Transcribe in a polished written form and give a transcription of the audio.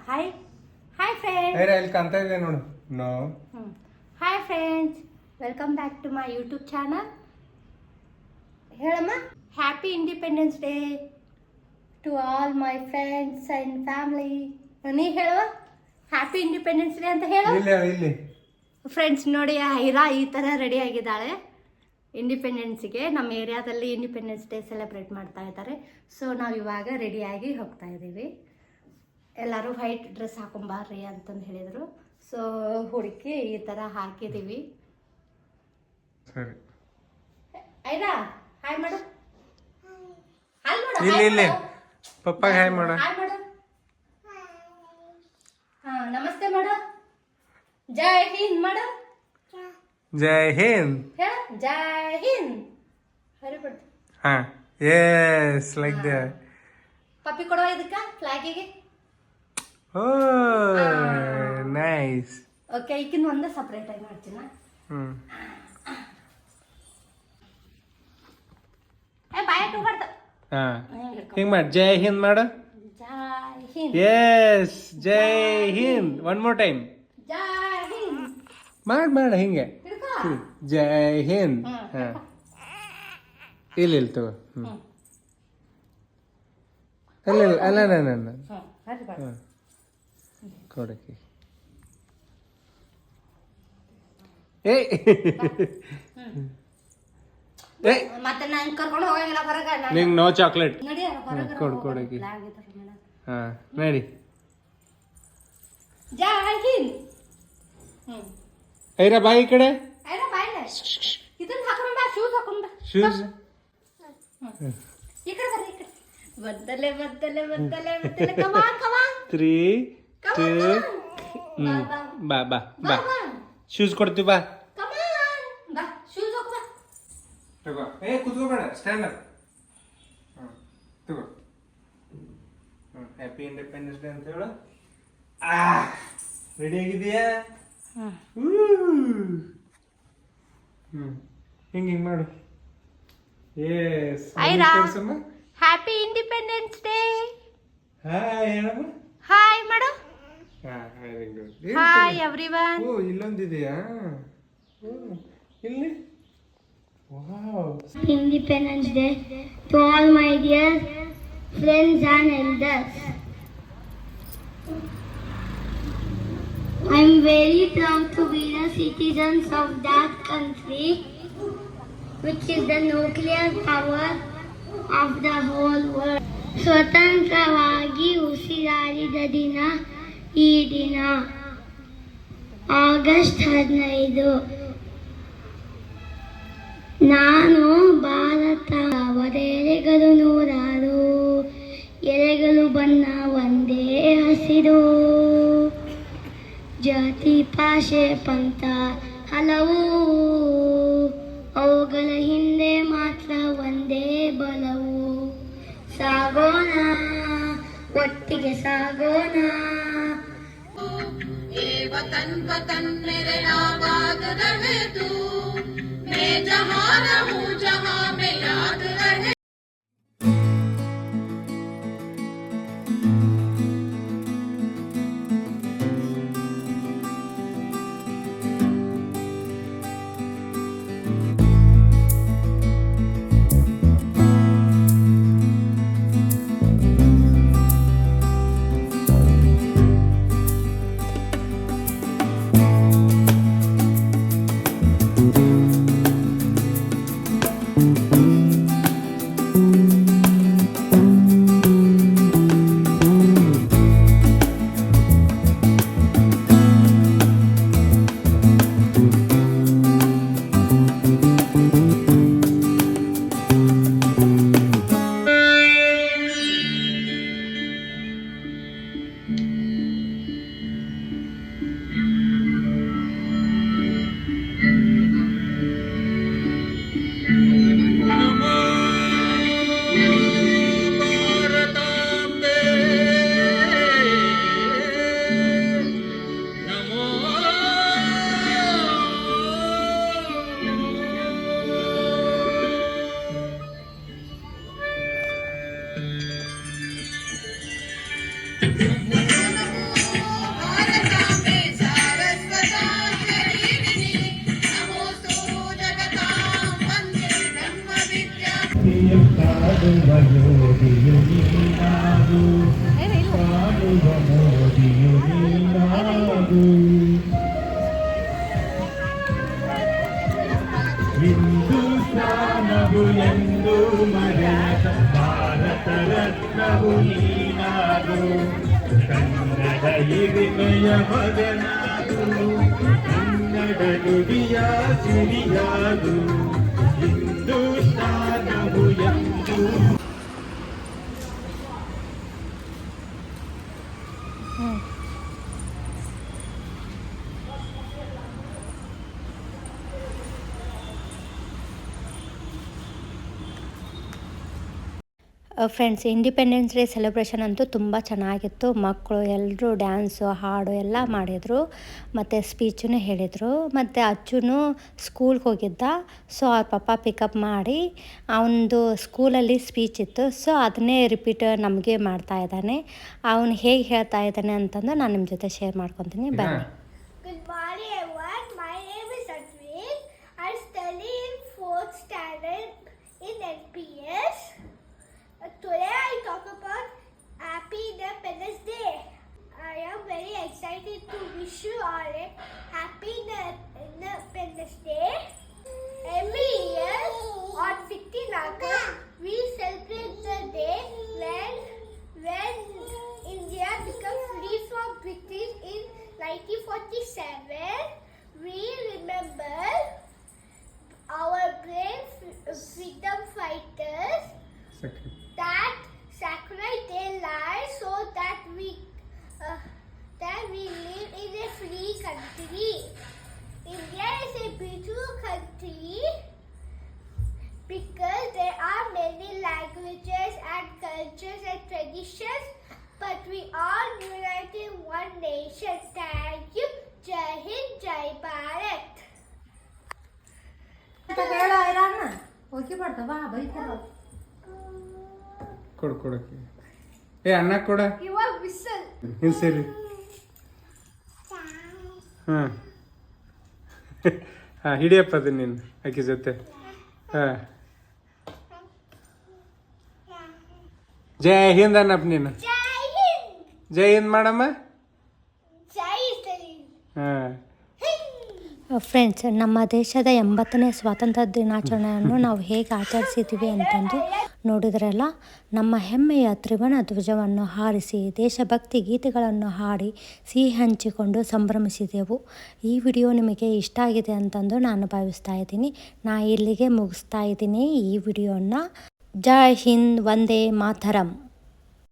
Hi hi friends. ಇಲ್ಲಿ ಕಾಣ್ತ ಇದೆ ನೋಡು. No. Hi friends, welcome back to my YouTube channel. ಹೇಳಮ್ಮ. Happy Independence Day to all my friends and family. ನೀ ಹೇಳುವ ಹ್ಯಾಪಿ ಇಂಡಿಪೆಂಡೆನ್ಸ್ ಡೇ ಅಂತ ಹೇಳು. ಇಲ್ಲಿ ಫ್ರೆಂಡ್ಸ್ ನೋಡಿ, ಹೈರಾ ಈ ಥರ ರೆಡಿ ಆಗಿದ್ದಾಳೆ ಇಂಡಿಪೆಂಡೆನ್ಸ್ಗೆ. ನಮ್ಮ ಏರಿಯಾದಲ್ಲಿ ಇಂಡಿಪೆಂಡೆನ್ಸ್ ಡೇ ಸೆಲೆಬ್ರೇಟ್ ಮಾಡ್ತಾ ಇದ್ದಾರೆ. ಸೊ ನಾವು ಇವಾಗ ರೆಡಿಯಾಗಿ ಹೋಗ್ತಾ ಇದ್ದೀವಿ. ಎಲ್ಲರೂ ವೈಟ್ ಡ್ರೆಸ್ ಹಾಕೊಂಬಾರ್ರಿ ಅಂತಂದು ಹೇಳಿದರು. ಸೊ ಹುಡುಕಿ ಈ ಥರ ಹಾಕಿದ್ದೀವಿ. ಸರಿ, ಐರಾ ಹಾಯ್ ಮಾಡು. ಹಾಯ್ ಮಾಡು. ಇಲ್ಲಿ ಪಪ್ಪಾಗೆ ಹಾಯ್ ಮಾಡು. ಹಾಯ್ ಮಾಡು. ಹಾಂ, ನಮಸ್ತೆ ಮಾಡು. ಜೈ ಹಿಂದ್ ಮಾಡು. ಜೈ ಹಿಂದ್. ಹೇಳ ಜೈ ಹಿಂದ್. Very good. ಹಾ, ಎಸ್, ಲೈಕ್ ದಟ್. ಪಪ್ಪಿ ಕೊಡುವ ಇದಕ್ಕೆ ಫ್ಲಾಗಿಗೆ. ಓ ನೈಸ್. ಓಕೆ, ಈಗಿನ ಒಂದೇ ಸಪ್ರೇಟ್ ಆಗಿ ಮಾಡ್ತೀನ. ಬಾಯ ಟೂಬಾರ್ದು. ಹಾ, ಹಿಂಗ್ ಮಾಡು. ಜೈ ಹಿಂದ್ ಮಾಡು. ಜೈ ಹಿಂದ್. ಎಸ್, ಜೈ ಹಿಂದ್. ಒನ್ ಮೋರ್ ಟೈಮ್ ಜೈ ಹಿಂದ್ ಮಾಡು ಹಿಂಗೆ. ಹಿಡ್ಕೋ. ಜೈ ಹಿಂದ್. ಹಾ, ಇಲ್ಲಿ ತಗೋ. ಅಲ್ಲ ಅಲ್ಲ ನನ್ನ ಕೊಡಕ್ಕೆ. ಮತ್ತೆ ನಾನು ಕರ್ಕೊಂಡು ಹೋಗಂಗಿಲ್ಲ ಹೊರಗೆ. ನಿಂಗೆ ನೋ ಚಾಕ್ಲೇಟ್. ನಡಿ ಹೊರಗೆ. ಕೊಡಕ್ಕೆ. ಹಾ, ನಡಿ. ಜೈ ಹಿಂದ್. ಐರಾ ಬಾಯಿ ಈ ಕಡೆ. ಐರಾ ಬಾಯಿಲೆ ಇದನ್ನ ಹಾಕೊಂಡು ಬಾ. ಶೂಸ್ ಹಾಕೊಂಡು ಬಾ. ಶೂಸ್ ಈ ಕಡೆ ಬರ್ರಿ, ಈ ಕಡೆ. ಬದ್ದಲೆ ಬದ್ದಲೆ ಬದ್ದಲೆ ಬದ್ದಲೆ. ಕಮಾನ್ ಕಮಾನ್. 3 2 ಬಾ ಬಾ ಬಾ. ಶೂಸ್ ಕೊಡ್ತೀವಿ ಬಾ. ಕಮಾನ್ ಬಾ. ಶೂಸ್ ಹಾಕು ಬಾ. ತಗೋ. ಕೂತ್ಕೋಬೇಡ, ಸ್ಟ್ಯಾಂಡ್ ಅಪ್. ತಗೋ. ಹ್ಯಾಪಿ ಇಂಡಿಪೆಂಡೆನ್ಸ್ ಡೇ ಅಂತ ಹೇಳು. ರೆಡಿ ಆಗಿದೆಯಾ? ಹಿಂಗೆ ಮಾಡು. Yes. Aira, happy Independence Day. Hi ಹೇಳಮ್ಮ. ಹಾಯ್ ಮಾಡು. Very good. Hi everyone. ಓ, ಇಲ್ಲೊಂದಿದೆಯಾ? ಇಲ್ಲಿ. Wow. Independence Day to all my dear friends and elders. I am very proud to be the citizens of that country, which is the nuclear power of the whole world. ಸ್ವತಂತ್ರವಾಗಿ ಉಸಿರಾಡಿದ ದಿನ ಈ ದಿನ, August 15. ನಾನು ಭಾರತ ಎಲೆಗಳು ನೂರಾರು, ಎಲೆಗಳು ಬಣ್ಣ ಒಂದೇ ಹಸಿರು, ಜಾತಿ ಭಾಷೆ ಪಂಥ ಹಲವು, ಅವುಗಳ ಹಿಂದೆ ಮಾತ್ರ ಒಂದೇ ಬಲವು. ಸಾಗೋಣ ಒಟ್ಟಿಗೆ ಸಾಗೋಣ. वतन वतन मेरे आबाद रहे तू, मैं जहाँ रहूं जहाँ में याद रहे. ಹಿಂದೂಸ್ತಾನವು ಎಂದು ಮರೆಯದ ಭಾರತ ರತ್ನವು ನೀನಾದು ಕನ್ನಡ ಹಿರಿಮೆಯ ಮಗನಾದು ಕನ್ನಡ ನುಡಿಯ ಸಿರಿಯಾದು ಹಿಂದೂಸ್ತಾನವು ಎಂದು ಫ್ರೆಂಡ್ಸ್, ಇಂಡಿಪೆಂಡೆನ್ಸ್ ಡೇ ಸೆಲೆಬ್ರೇಷನ್ ಅಂತೂ ತುಂಬ ಚೆನ್ನಾಗಿತ್ತು. ಮಕ್ಕಳು ಎಲ್ಲರೂ ಡ್ಯಾನ್ಸು ಹಾಡು ಎಲ್ಲ ಮಾಡಿದರು ಮತ್ತು ಸ್ಪೀಚನ್ನು ಹೇಳಿದರು. ಮತ್ತು ಅಚ್ಚುನು ಸ್ಕೂಲ್ಗೆ ಹೋಗಿದ್ದ. ಸೊ ಅವ್ರ ಪಪ್ಪ ಪಿಕಪ್ ಮಾಡಿ ಅವನದು ಸ್ಕೂಲಲ್ಲಿ ಸ್ಪೀಚ್ ಇತ್ತು. ಸೊ ಅದನ್ನೇ ರಿಪೀಟ್ ನಮಗೆ ಮಾಡ್ತಾ ಇದ್ದಾನೆ. ಅವನು ಹೇಗೆ ಹೇಳ್ತಾ ಇದ್ದಾನೆ ಅಂತಂದು ನಾನು ನಿಮ್ಮ ಜೊತೆ ಶೇರ್ ಮಾಡ್ಕೊತೀನಿ. ಬನ್ನಿ. Good morning, everyone. My name is Advin. I study in 4th standard in LPS. Today I talk about Happy Independence Day. I am very excited to wish you all a Happy Independence Day. Every year on 15 August we celebrate the day when India becomes free from British in 1947. We remember our brave freedom fighters that sacrificed their lives so that we live in a free country. India is a beautiful country because there are many languages and cultures and traditions, but we all unite in one nation. Thank you. Jai Hind, Jai Bharat. ಕೊಡು ಕೊಡಕ್ಕೆ ಅಣ್ಣ ಕೊಡ Your whistle. ಇನ್ ಸರಿ ಹಾಂ ಹಾಂ ಹಿಡಿಯಪ್ಪ ಅದು ನೀನು ಆಕೆ ಜೊತೆ ಹಾಂ ಜೈ ಹಿಂದ್ ಅನ್ನಪ್ಪ ನೀನು Jai Hind. ಜೈ ಹಿಂದ್ ಮಾಡಮ್ಮ Jai Hind. ಹಾಂ ಫ್ರೆಂಡ್ಸ್, ನಮ್ಮ ದೇಶದ 80ನೇ ಸ್ವಾತಂತ್ರ್ಯ ದಿನಾಚರಣೆಯನ್ನು ನಾವು ಹೇಗೆ ಆಚರಿಸಿದ್ದೀವಿ ಅಂತಂದು ನೋಡಿದ್ರಲ್ಲ. ನಮ್ಮ ಹೆಮ್ಮೆಯ ತ್ರಿವರ್ಣ ಧ್ವಜವನ್ನು ಹಾರಿಸಿ ದೇಶಭಕ್ತಿ ಗೀತೆಗಳನ್ನು ಹಾಡಿ ಸಿಹಿ ಹಂಚಿಕೊಂಡು ಸಂಭ್ರಮಿಸಿದೆವು. ಈ ವಿಡಿಯೋ ನಿಮಗೆ ಇಷ್ಟ ಆಗಿದೆ ಅಂತಂದು ನಾನು ಭಾವಿಸ್ತಾ ಇದ್ದೀನಿ. ನಾ ಇಲ್ಲಿಗೆ ಮುಗಿಸ್ತಾ ಇದ್ದೀನಿ ಈ ವಿಡಿಯೋನ. ಜೈ ಹಿಂದ್, ವಂದೇ ಮಾತರಂ.